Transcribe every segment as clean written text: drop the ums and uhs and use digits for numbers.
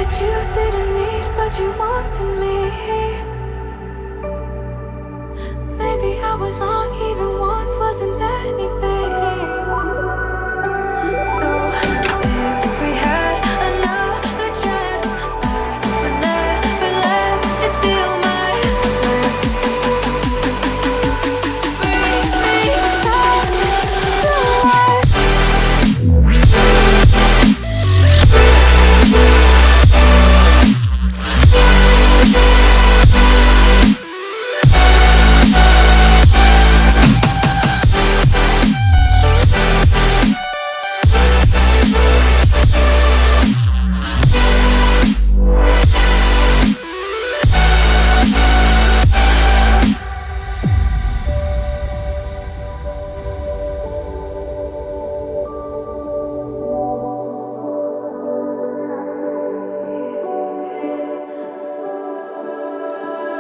that you didn't need, but you wanted me. Maybe I was wrong, even want wasn't anything. So if we had another chance, I would never let you steal my lips. Bring me back to life.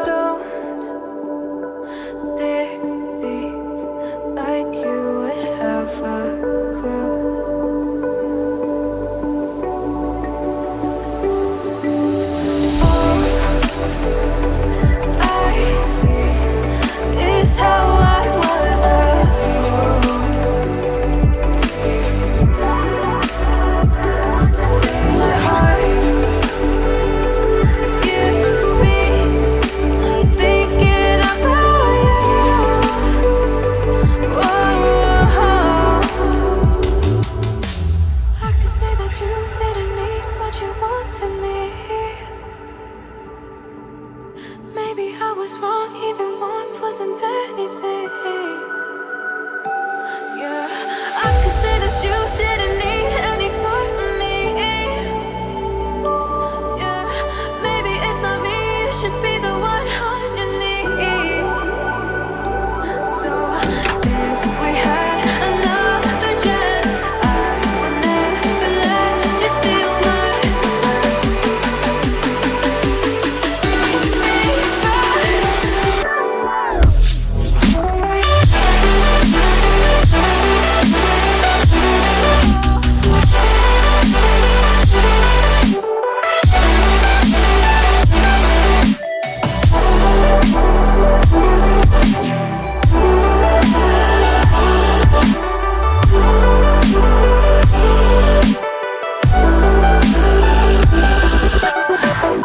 Don't dig deep like you would have a clue. All I see is how I was a fool to see my heart skip beats thinking about you. Whoa. I could say that you didn't need, but you wanted me. Maybe I was wrong, even want wasn't anything. Yeah, I could say that you didn't need any part of me. Yeah, maybe it's not me, you should be the one on your knees. So if we had another chance, I would never let you steal my life. Bring me back.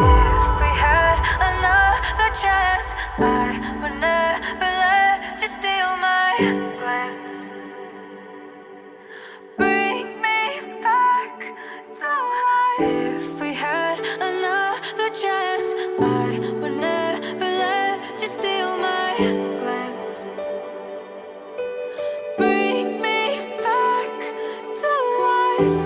If we had another chance, I would never let you steal my glance. Bring me back to life. If we had another chance, I would never let you steal my glance. Bring me back to life.